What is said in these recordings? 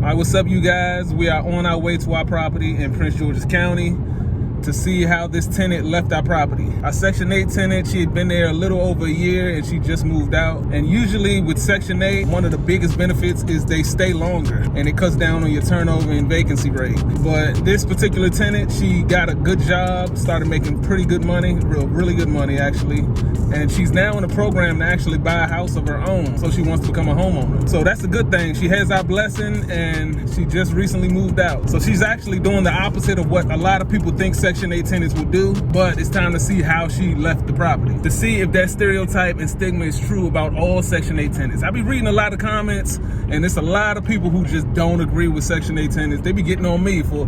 right, what's up, you guys? We are on our way to our property in Prince George's County to see how this tenant left our property. Our Section 8 tenant, she had been there a little over a year and she just moved out. And usually with Section 8, one of the biggest benefits is they stay longer and it cuts down on your turnover and vacancy rate. But this particular tenant, she got a good job, started making pretty good money, really good money actually. And she's now in a program to actually buy a house of her own. So she wants to become a homeowner. So that's a good thing. She has our blessing and she just recently moved out. So she's actually doing the opposite of what a lot of people think Section 8 tenants will do, but it's time to see how she left the property, to see if that stereotype and stigma is true about all Section 8 tenants. I be reading a lot of comments, and it's a lot of people who just don't agree with Section 8 tenants. They be getting on me for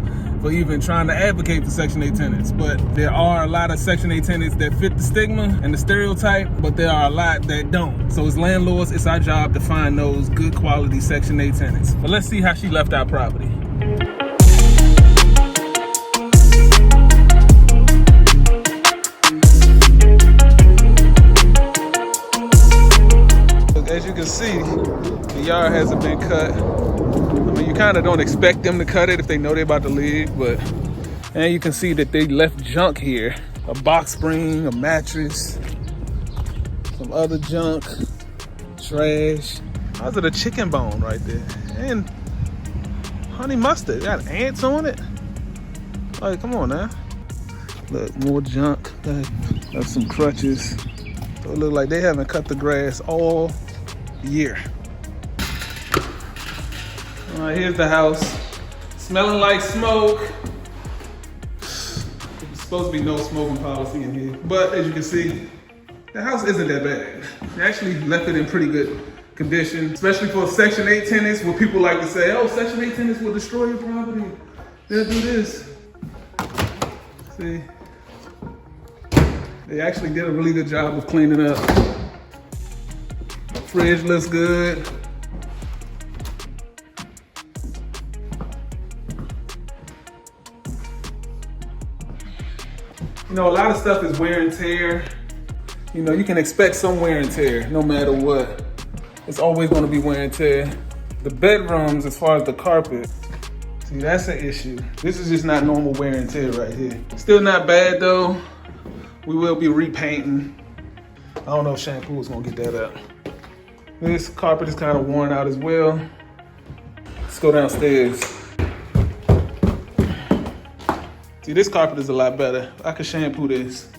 even trying to advocate for Section 8 tenants, but there are a lot of Section 8 tenants that fit the stigma and the stereotype, but there are a lot that don't. So as landlords, it's our job to find those good quality Section 8 tenants. But let's see how she left our property. As you can see, the yard hasn't been cut. I mean, you kind of don't expect them to cut it if they know they're about to leave, but and you can see that they left junk here. A box spring, a mattress, some other junk, trash. How's it a chicken bone right there? And honey mustard, got ants on it. Like, come on now. Look, more junk. Got some crutches. So it look like they haven't cut the grass all year. All right, here's the house. Smelling like smoke. There's supposed to be no smoking policy in here. But as you can see, the house isn't that bad. They actually left it in pretty good condition, especially for Section 8 tenants, where people like to say, oh, Section 8 tenants will destroy your property. They'll do this. See? They actually did a really good job of cleaning up. Fridge looks good. You know, a lot of stuff is wear and tear. You know, you can expect some wear and tear no matter what. It's always going to be wear and tear. The bedrooms, as far as the carpet, see, that's an issue. This is just not normal wear and tear right here. Still not bad though. We will be repainting. I don't know if shampoo is gonna get that up. This carpet is kind of worn out as well. Let's go downstairs. See, this carpet is a lot better. I could shampoo this.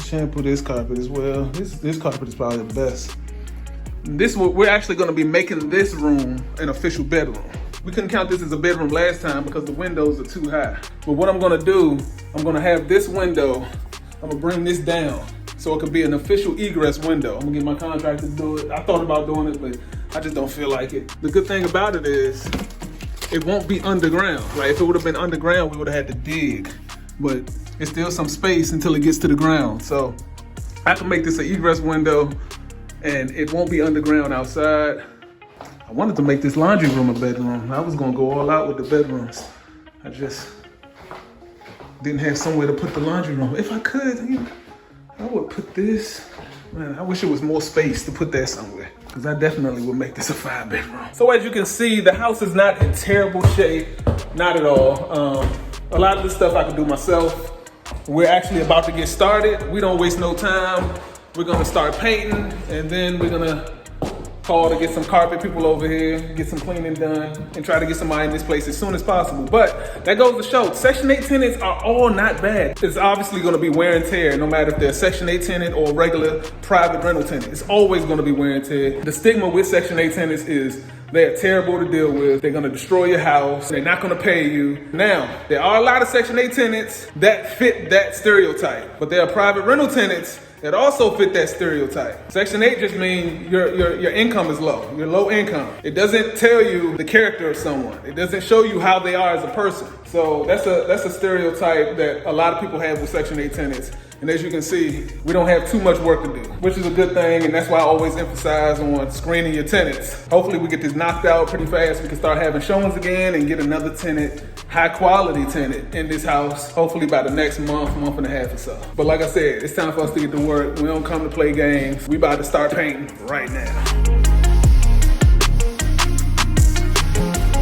Shampoo this carpet as well. This carpet is probably the best. We're actually going to be making this room an official bedroom. We couldn't count this as a bedroom last time because the windows are too high. But what I'm going to do, I'm going to have this window, I'm going to bring this down so it could be an official egress window. I'm going to get my contractor to do it. I thought about doing it, but I just don't feel like it. The good thing about it is it won't be underground. Like if it would have been underground, we would have had to dig. But it's still some space until it gets to the ground. So I can make this an egress window and it won't be underground outside. I wanted to make this laundry room a bedroom. I was gonna go all out with the bedrooms. I just didn't have somewhere to put the laundry room. If I could, I would put this. Man, I wish it was more space to put that somewhere, because I definitely would make this a 5-bedroom. So as you can see, the house is not in terrible shape, not at all. A lot of this stuff I can do myself. We're actually about to get started. We don't waste no time. We're gonna start painting, and then we're gonna call to get some carpet people over here, get some cleaning done, and try to get somebody in this place as soon as possible. But that goes to show, Section 8 tenants are all not bad. It's obviously gonna be wear and tear, no matter if they're a Section 8 tenant or a regular private rental tenant. It's always gonna be wear and tear. The stigma with Section 8 tenants is they're terrible to deal with. They're gonna destroy your house. They're not gonna pay you. Now, there are a lot of Section 8 tenants that fit that stereotype, but there are private rental tenants that also fit that stereotype. Section 8 just means your income is low. You're low income. It doesn't tell you the character of someone. It doesn't show you how they are as a person. So that's a stereotype that a lot of people have with Section 8 tenants. And as you can see, we don't have too much work to do, which is a good thing. And that's why I always emphasize on screening your tenants. Hopefully we get this knocked out pretty fast. We can start having showings again and get another tenant, high quality tenant in this house, hopefully by the next month and a half or so. But like I said, it's time for us to get to work. We don't come to play games. We about to start painting right now.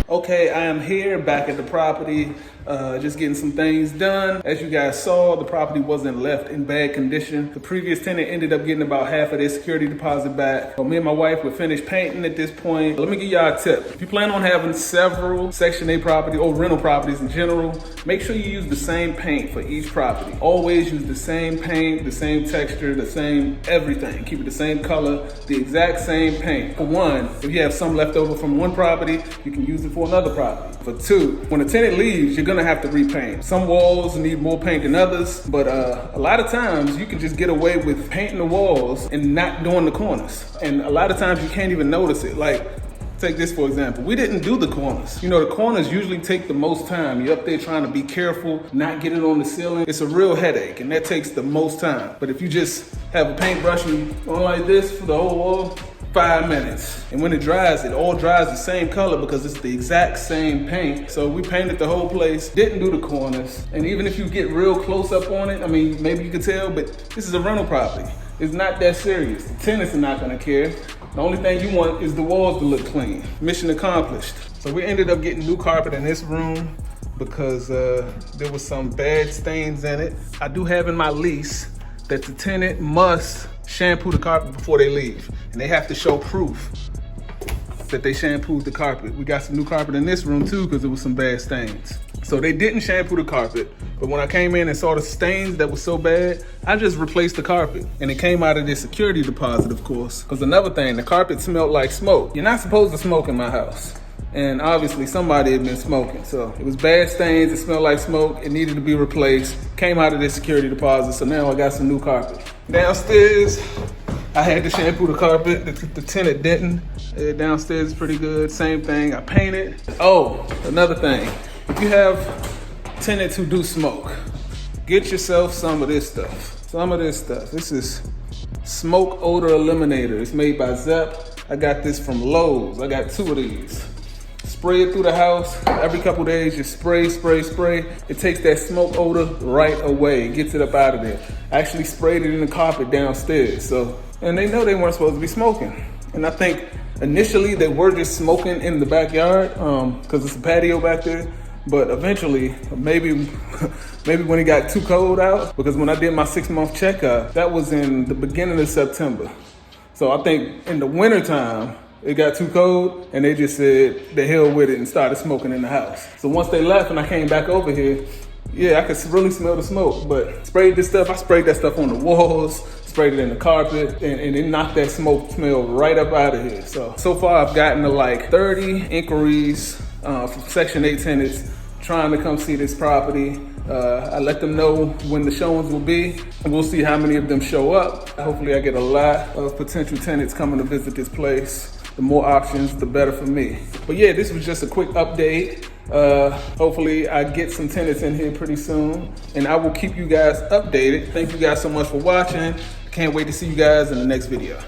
Okay, I am here back at the property, just getting some things done. As you guys saw, the property wasn't left in bad condition. The previous tenant ended up getting about half of their security deposit back. So me and my wife were finished painting at this point. Let me give y'all a tip. If you plan on having several Section 8 property or rental properties in general, make sure you use the same paint for each property. Always use the same paint, the same texture, the same everything. Keep it the same color, the exact same paint. For one, if you have some left over from one property, you can use it for another property. For two, when a tenant leaves, you're gonna have to repaint. Some walls need more paint than others, but a lot of times you can just get away with painting the walls and not doing the corners. And a lot of times you can't even notice it. Like, take this for example. We didn't do the corners. You know, the corners usually take the most time. You're up there trying to be careful, not get it on the ceiling. It's a real headache, and that takes the most time. But if you just have a paintbrush and go like this for the whole wall, 5 minutes. And when it dries, it all dries the same color because it's the exact same paint. So we painted the whole place, didn't do the corners. And even if you get real close up on it, I mean, maybe you could tell, but this is a rental property. It's not that serious. The tenants are not gonna care. The only thing you want is the walls to look clean. Mission accomplished. So we ended up getting new carpet in this room because there was some bad stains in it. I do have in my lease that the tenant must shampoo the carpet before they leave. And they have to show proof that they shampooed the carpet. We got some new carpet in this room too because there was some bad stains. So they didn't shampoo the carpet, but when I came in and saw the stains that was so bad, I just replaced the carpet. And it came out of their security deposit, of course. Because another thing, the carpet smelled like smoke. You're not supposed to smoke in my house. And obviously somebody had been smoking. So it was bad stains, it smelled like smoke, it needed to be replaced. Came out of their security deposit, so now I got some new carpet. Downstairs, I had to shampoo the carpet, the tenant didn't. Downstairs is pretty good, same thing, I painted. Oh, another thing, if you have tenants who do smoke, get yourself some of this stuff. This is smoke odor eliminator. It's made by Zep. I got this from Lowe's. I got 2 of these. Spray it through the house. Every couple days, just spray. It takes that smoke odor right away. It gets it up out of there. I actually sprayed it in the carpet downstairs. So, and they know they weren't supposed to be smoking. And I think initially they were just smoking in the backyard because it's a patio back there. But eventually, maybe when it got too cold out, because when I did my 6-month checkup, that was in the beginning of September. So I think in the wintertime, it got too cold and they just said the hell with it and started smoking in the house. So once they left and I came back over here, yeah, I could really smell the smoke, but sprayed this stuff. I sprayed that stuff on the walls, sprayed it in the carpet, and it knocked that smoke smell right up out of here. So far I've gotten to like 30 inquiries from Section 8 tenants trying to come see this property. I let them know when the showings will be, and we'll see how many of them show up. Hopefully I get a lot of potential tenants coming to visit this place. The more options, the better for me. But yeah, this was just a quick update. Hopefully I get some tenants in here pretty soon, and I will keep you guys updated. Thank you guys so much for watching. Can't wait to see you guys in the next video.